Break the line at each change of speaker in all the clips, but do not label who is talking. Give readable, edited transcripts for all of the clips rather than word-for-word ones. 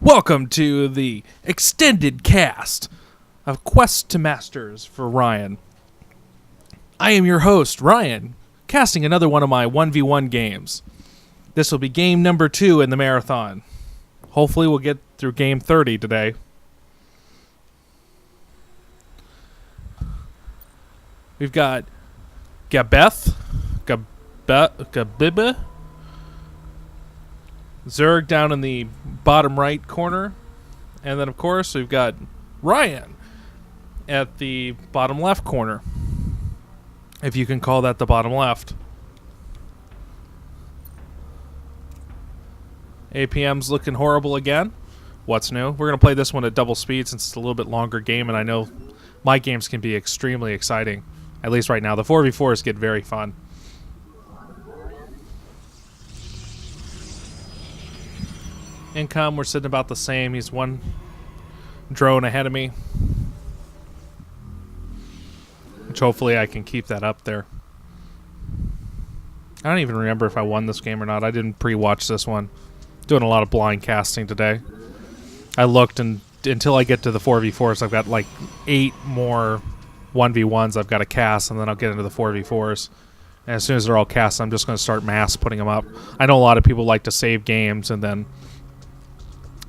Welcome to the extended cast of Quest to Masters for Ryan. I am your host, Ryan, casting another one of my 1v1 games. This will be game number 2 in the marathon. Hopefully we'll get through game 30 today. We've got Gabiba, Zerg down in the bottom right corner, and then of course we've got Ryan at the bottom left corner, if you can call that the bottom left. APM's looking horrible again. What's new? We're going to play this one at double speed since it's a little bit longer game, and I know my games can be extremely exciting, at least right now. The 4v4s get very fun. Income, we're sitting about the same. He's one drone ahead of me, which hopefully I can keep that up there. I don't even remember if I won this game or not. I didn't pre-watch this one. Doing a lot of blind casting today. I looked, and until I get to the 4v4s, I've got like 8 more 1v1s I've got to cast, and then I'll get into the 4v4s. And as soon as they're all cast, I'm just going to start mass putting them up. I know a lot of people like to save games and then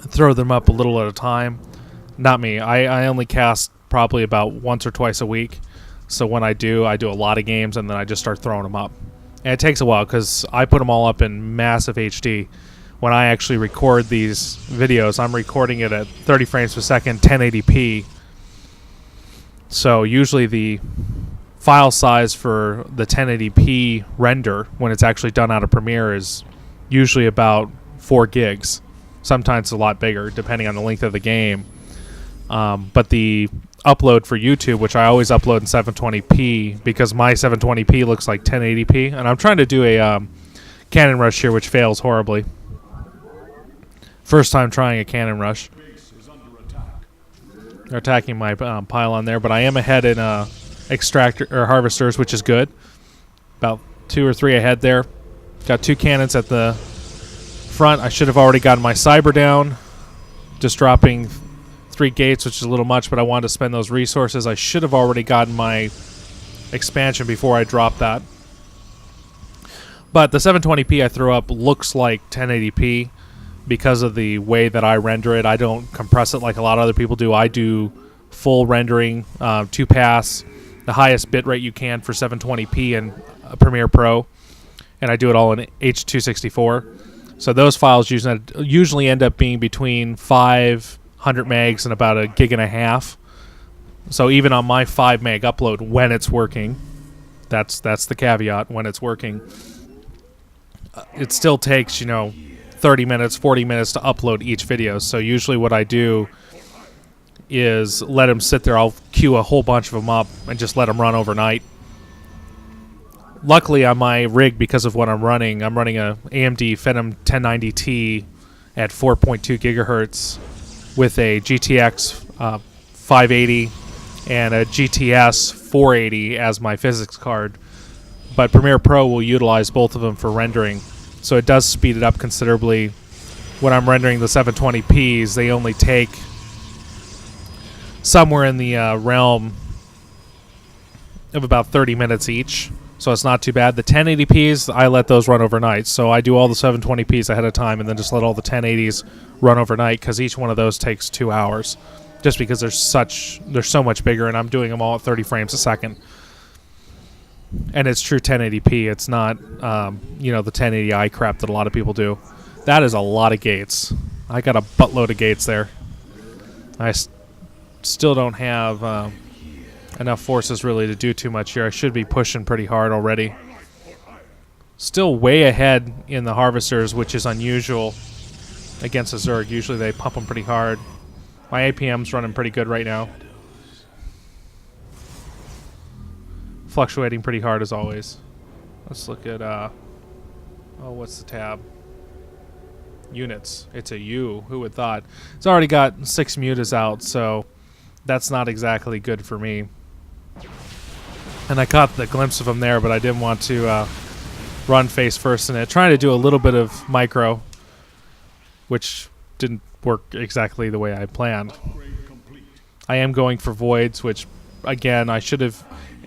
throw them up a little at a time. Not me. I only cast probably about once or twice a week. So when I do a lot of games, and then I just start throwing them up. And it takes a while because I put them all up in massive HD. When I actually record these videos, I'm recording it at 30 frames per second, 1080p. So usually the file size for the 1080p render, when it's actually done out of Premiere, is usually about 4 gigs. Sometimes a lot bigger, depending on the length of the game. But the upload for YouTube, which I always upload in 720p, because my 720p looks like 1080p, and I'm trying to do a cannon rush here, which fails horribly. First time trying a cannon rush. They're attacking my pylon there, but I am ahead in extractor or harvesters, which is good. About 2 or 3 ahead there. Got 2 cannons at the front. I should have already gotten my cyber down. Just dropping 3 gates, which is a little much, but I wanted to spend those resources. I should have already gotten my expansion before I dropped that. But the 720p I threw up looks like 1080p because of the way that I render it. I don't compress it like a lot of other people do. I do full rendering, 2-pass, the highest bitrate you can for 720p in Premiere Pro, and I do it all in H.264. So those files usually end up being between 500 megs and about 1.5 gigs. So even on my 5 meg upload, when it's working, that's the caveat, when it's working, it still takes, 30 minutes, 40 minutes to upload each video. So usually what I do is let them sit there. I'll queue a whole bunch of them up and just let them run overnight. Luckily on my rig, because of what I'm running a AMD Phenom 1090Ti at 4.2 gigahertz with a GTX 580 and a GTS 480 as my physics card. But Premiere Pro will utilize both of them for rendering, so it does speed it up considerably. When I'm rendering the 720p's, they only take somewhere in the realm of about 30 minutes each. So it's not too bad. The 1080p's, I let those run overnight. So I do all the 720p's ahead of time and then just let all the 1080s run overnight, because each one of those takes 2 hours. Just because they're so much bigger, and I'm doing them all at 30 frames a second. And it's true 1080p. It's not, the 1080i crap that a lot of people do. That is a lot of gates. I got a buttload of gates there. I still don't have enough forces really to do too much here. I should be pushing pretty hard already. Still way ahead in the harvesters, which is unusual against a Zerg. Usually they pump them pretty hard. My APM's running pretty good right now. Fluctuating pretty hard as always. Let's look at, what's the tab? Units. It's a U. Who would thought? It's already got 6 mutas out, so that's not exactly good for me. And I caught the glimpse of him there, but I didn't want to run face first in it. Trying to do a little bit of micro, which work exactly the way I planned. I am going for voids, which, again, I should have...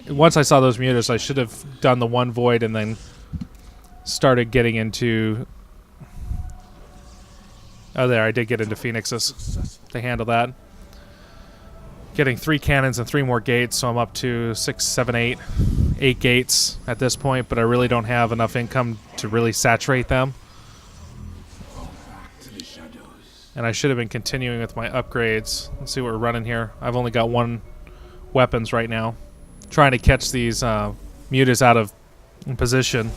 Once I saw those mutas, I should have done the one void and then started getting into... Oh, there, I did get into Phoenixes to handle that. Getting 3 cannons and 3 more gates, so I'm up to 6, 7, 8 gates at this point, but I really don't have enough income to really saturate them. And I should have been continuing with my upgrades. Let's see what we're running here. I've only got 1 weapons right now. Trying to catch these mutas out of position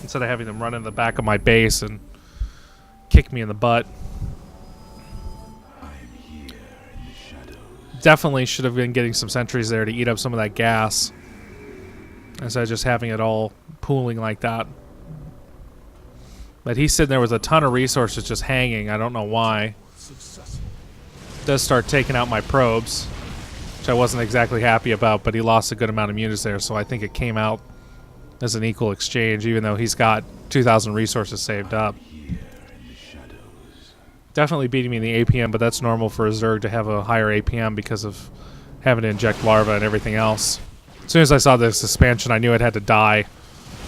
instead of having them run in the back of my base and kick me in the butt. Definitely should have been getting some sentries there to eat up some of that gas instead of just having it all pooling like that. But he's sitting there with a ton of resources just hanging. I don't know why. Does start taking out my probes, which I wasn't exactly happy about, but he lost a good amount of mutas there, so I think it came out as an equal exchange, even though he's got 2,000 resources saved up. Definitely beating me in the APM, but that's normal for a Zerg to have a higher APM because of having to inject larvae and everything else. As soon as I saw this expansion, I knew it had to die.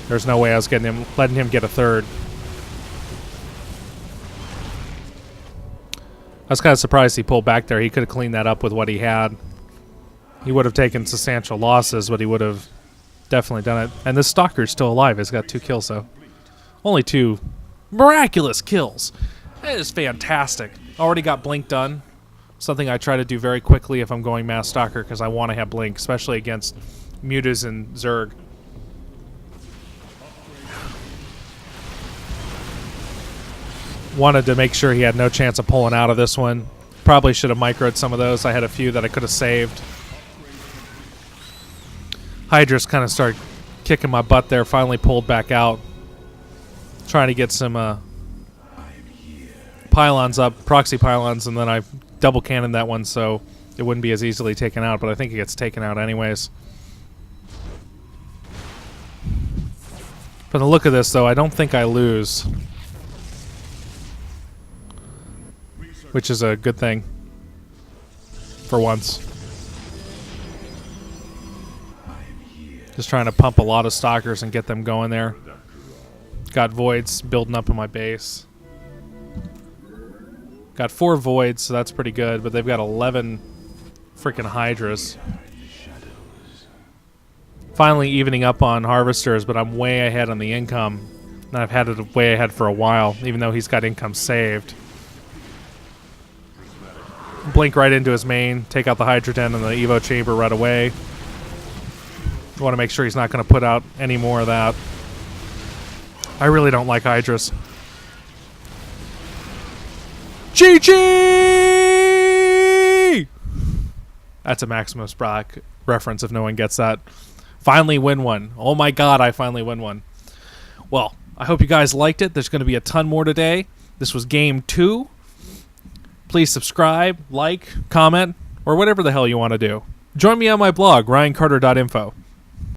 There's no way I was letting him get a third. I was kind of surprised he pulled back there. He could have cleaned that up with what he had. He would have taken substantial losses, but he would have definitely done it. And this Stalker's still alive. He's got 2 kills, though. Only 2 miraculous kills. That is fantastic. Already got Blink done. Something I try to do very quickly if I'm going Mass Stalker, because I want to have Blink, especially against mutas and Zerg. Wanted to make sure he had no chance of pulling out of this one. Probably should have microed some of those. I had a few that I could have saved. Hydra's kind of started kicking my butt there. Finally pulled back out. Trying to get some pylons up, proxy pylons, and then I double cannoned that one so it wouldn't be as easily taken out, but I think it gets taken out anyways. From the look of this, though, I don't think I lose. Which is a good thing. For once. Just trying to pump a lot of stalkers and get them going there. Got voids building up in my base. Got 4 voids, so that's pretty good, but they've got 11 freaking hydras. Finally evening up on harvesters, but I'm way ahead on the income. And I've had it way ahead for a while, even though he's got income saved. Blink right into his main, take out the Hydra Den and the Evo chamber right away. Want to make sure he's not going to put out any more of that. I really don't like Hydras. GG! That's a Maximus Brock reference if no one gets that. Finally win one. Oh my god, I finally win one. Well, I hope you guys liked it. There's going to be a ton more today. This was game 2. Please subscribe, like, comment, or whatever the hell you want to do. Join me on my blog, ryancarter.info.